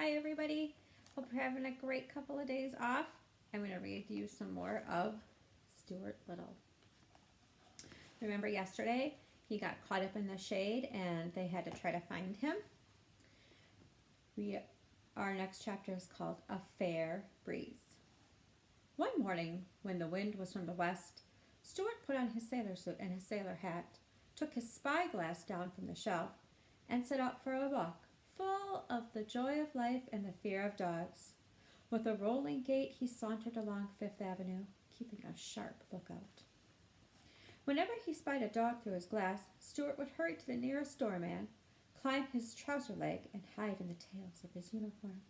Hi everybody. Hope you're having a great couple of days off. I'm going to read you some more of Stuart Little. Remember yesterday he got caught up in the shade and they had to try to find him. Our next chapter is called A Fair Breeze. One morning when the wind was from the west, Stuart put on his sailor suit and his sailor hat, took his spyglass down from the shelf, and set out for a walk, full of the joy of life and the fear of dogs. With a rolling gait he sauntered along Fifth Avenue, keeping a sharp lookout. Whenever he spied a dog through his glass, Stuart would hurry to the nearest doorman, climb his trouser leg, and hide in the tails of his uniform.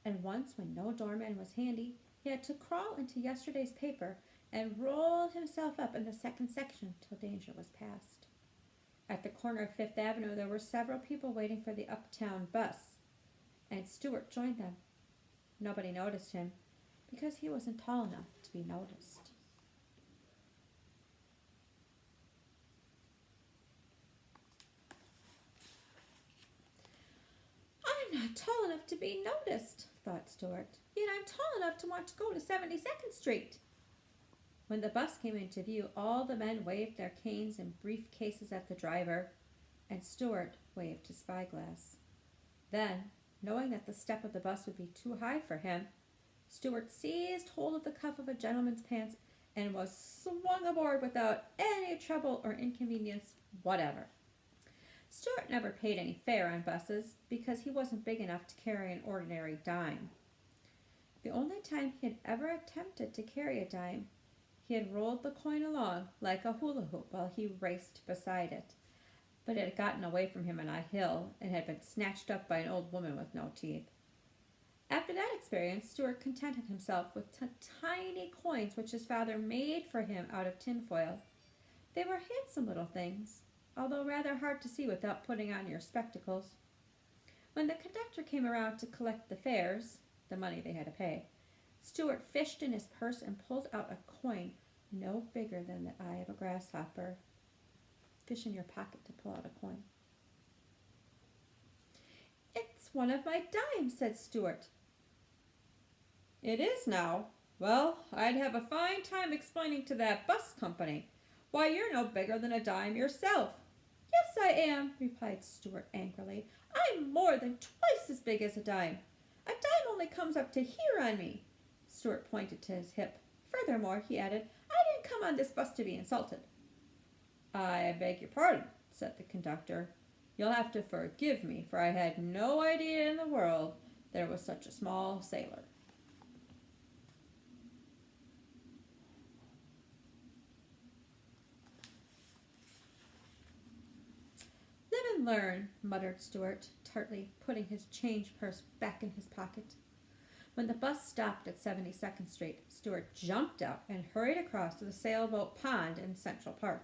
And once, when no doorman was handy, he had to crawl into yesterday's paper and roll himself up in the second section till danger was past. At the corner of Fifth Avenue there were several people waiting for the uptown bus, and Stuart joined them. Nobody noticed him, because he wasn't tall enough to be noticed. I'm not tall enough to be noticed, thought Stuart, yet I'm tall enough to want to go to 72nd Street. When the bus came into view, all the men waved their canes and briefcases at the driver, and Stuart waved his spyglass. Then, knowing that the step of the bus would be too high for him, Stuart seized hold of the cuff of a gentleman's pants and was swung aboard without any trouble or inconvenience whatever. Stuart never paid any fare on buses because he wasn't big enough to carry an ordinary dime. The only time he had ever attempted to carry a dime, he had rolled the coin along like a hula hoop while he raced beside it, but it had gotten away from him on a hill and had been snatched up by an old woman with no teeth. After that experience, Stuart contented himself with tiny coins which his father made for him out of tinfoil. They were handsome little things, although rather hard to see without putting on your spectacles. When the conductor came around to collect the fares, the money they had to pay, Stuart fished in his purse and pulled out a coin no bigger than the eye of a grasshopper. Fish in your pocket to pull out a coin. It's one of my dimes, said Stuart. It is now. Well, I'd have a fine time explaining to that bus company. Why, you're no bigger than a dime yourself. Yes, I am, replied Stuart angrily. I'm more than twice as big as a dime. A dime only comes up to here on me. Stuart pointed to his hip. Furthermore, he added, I didn't come on this bus to be insulted. I beg your pardon, said the conductor. You'll have to forgive me, for I had no idea in the world there was such a small sailor. Live and learn, muttered Stuart, tartly, putting his change purse back in his pocket. When the bus stopped at 72nd Street, Stuart jumped out and hurried across to the sailboat pond in Central Park.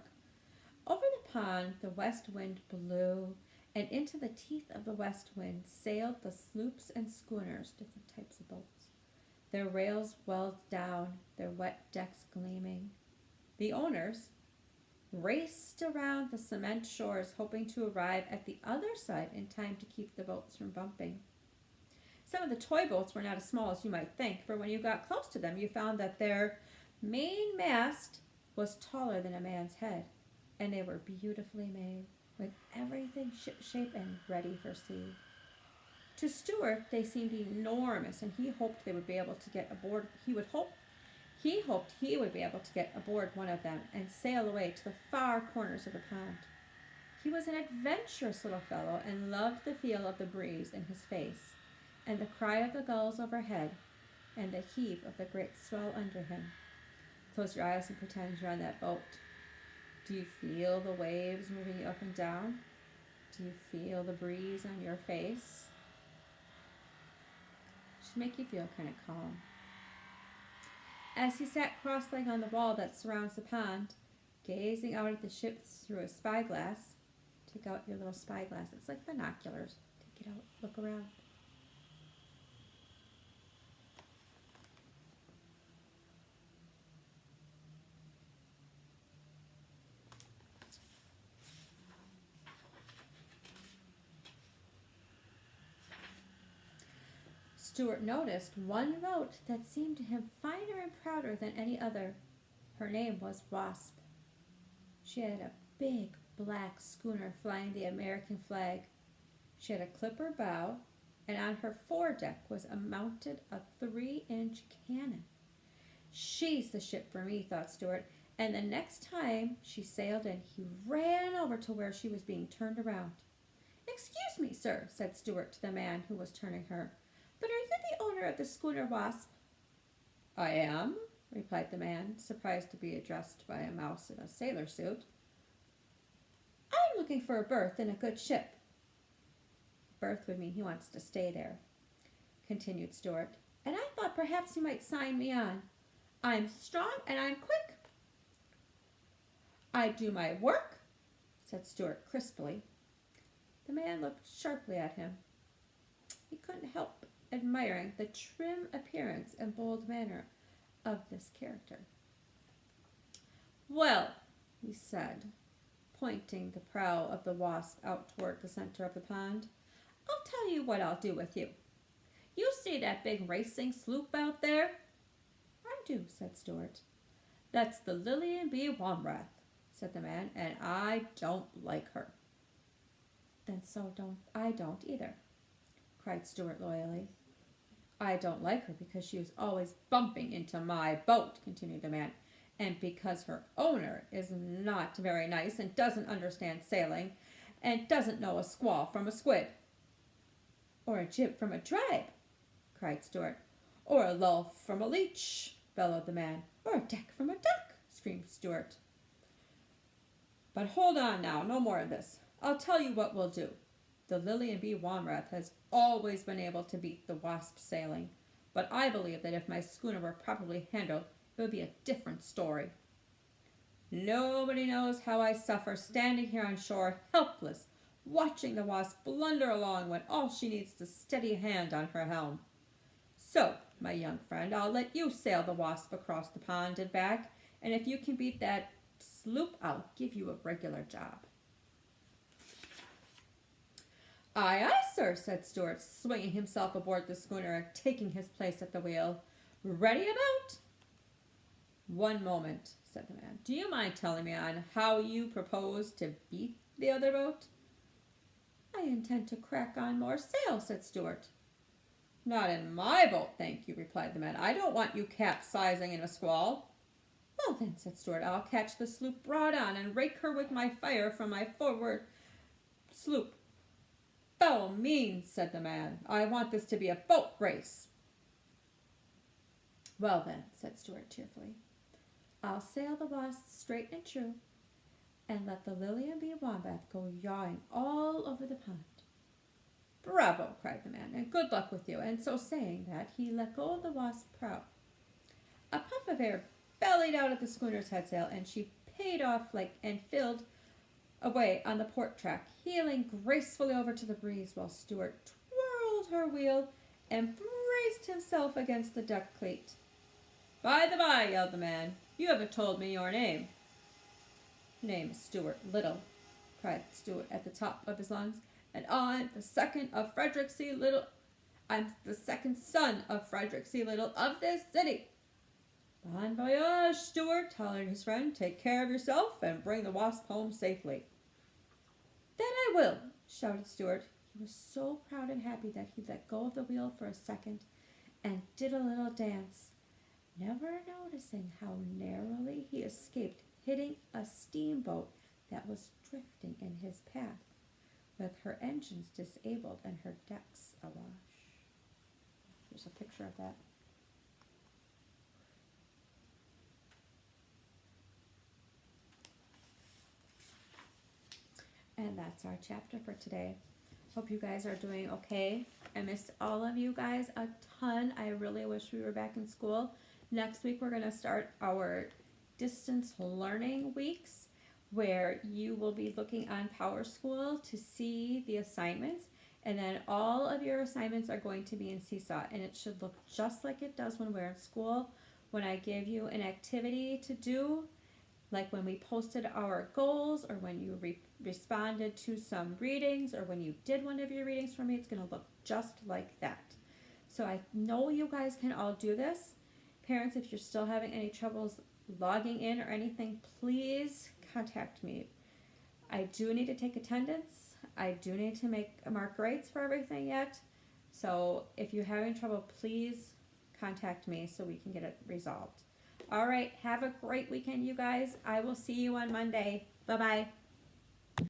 Over the pond, the west wind blew, and into the teeth of the west wind sailed the sloops and schooners, different types of boats. Their rails welled down, their wet decks gleaming. The owners raced around the cement shores, hoping to arrive at the other side in time to keep the boats from bumping. Some of the toy boats were not as small as you might think, for when you got close to them, you found that their main mast was taller than a man's head, and they were beautifully made, with everything shipshape and ready for sea. To Stuart, they seemed enormous, and he hoped they would be able to get aboard. He hoped he would be able to get aboard one of them and sail away to the far corners of the pond. He was an adventurous little fellow and loved the feel of the breeze in his face, and the cry of the gulls overhead, and the heave of the great swell under him. Close your eyes and pretend you're on that boat. Do you feel the waves moving you up and down? Do you feel the breeze on your face? It should make you feel kind of calm. As he sat cross-legged on the wall that surrounds the pond, gazing out at the ships through a spyglass, take out your little spyglass. It's like binoculars. Take it out, look around. Stuart noticed one boat that seemed to him finer and prouder than any other. Her name was Wasp. She had a big black schooner flying the American flag. She had a clipper bow, and on her foredeck was mounted a 3-inch cannon. She's the ship for me, thought Stuart, and the next time she sailed in, he ran over to where she was being turned around. Excuse me, sir, said Stuart to the man who was turning her, but are you the owner of the schooner Wasp? I am, replied the man, surprised to be addressed by a mouse in a sailor suit. I'm looking for a berth in a good ship. Berth would mean he wants to stay there, continued Stuart, and I thought perhaps you might sign me on. I'm strong and I'm quick. I do my work, said Stuart crisply. The man looked sharply at him. He couldn't help admiring the trim appearance and bold manner of this character. Well, he said, pointing the prow of the Wasp out toward the center of the pond, I'll tell you what I'll do with you. You see that big racing sloop out there? I do, said Stuart. That's the Lillian B. Womrath, said the man, and I don't like her. Then so I don't either, cried Stuart loyally. I don't like her because she is always bumping into my boat, continued the man, and because her owner is not very nice and doesn't understand sailing and doesn't know a squall from a squid. Or a jib from a drab, cried Stuart. Or a lull from a leech, bellowed the man. Or a deck from a duck, screamed Stuart. But hold on now, no more of this. I'll tell you what we'll do. The Lillian B. Womrath has always been able to beat the Wasp sailing, but I believe that if my schooner were properly handled, it would be a different story. Nobody knows how I suffer standing here on shore, helpless, watching the Wasp blunder along when all she needs is a steady hand on her helm. So, my young friend, I'll let you sail the Wasp across the pond and back, and if you can beat that sloop, I'll give you a regular job. Aye, aye, sir, said Stuart, swinging himself aboard the schooner and taking his place at the wheel. Ready about? One moment, said the man. Do you mind telling me on how you propose to beat the other boat? I intend to crack on more sail, said Stuart. Not in my boat, thank you, replied the man. I don't want you capsizing in a squall. Well then, said Stuart, I'll catch the sloop broad on and rake her with my fire from my forward sloop. By all means, said the man. I want this to be a boat race. Well then, said Stuart cheerfully, I'll sail the Wasp straight and true, and let the Lillian B. Womrath go yawing all over the pond. Bravo, cried the man, and good luck with you. And so saying that, he let go of the Wasp's prow. A puff of air bellied out at the schooner's headsail, and she paid off and filled away on the port track, heeling gracefully over to the breeze while Stuart twirled her wheel and braced himself against the deck cleat. By the by, yelled the man, you haven't told me your name. Name is Stuart Little, cried Stuart at the top of his lungs, and I'm the second of Frederick C. Little. I'm the second son of Frederick C. Little of this city. Bon voyage, Stuart, hollered his friend. Take care of yourself and bring the Wasp home safely. That I will, shouted Stuart. He was so proud and happy that he let go of the wheel for a second and did a little dance, never noticing how narrowly he escaped hitting a steamboat that was drifting in his path, with her engines disabled and her decks awash. Here's a picture of that. And that's our chapter for today. Hope you guys are doing okay. I missed all of you guys a ton. I really wish we were back in school. Next week we're going to start our distance learning weeks, where you will be looking on PowerSchool to see the assignments, and then all of your assignments are going to be in Seesaw, and it should look just like it does when we're in school. When I give you an activity to do, like when we posted our goals, or when you responded to some readings, or when you did one of your readings for me, it's going to look just like that. So I know you guys can all do this. Parents, if you're still having any troubles logging in or anything, please contact me. I do need to take attendance. I do need to mark grades for everything yet. So if you're having trouble, please contact me so we can get it resolved. All right, have a great weekend, you guys. I will see you on Monday. Bye-bye.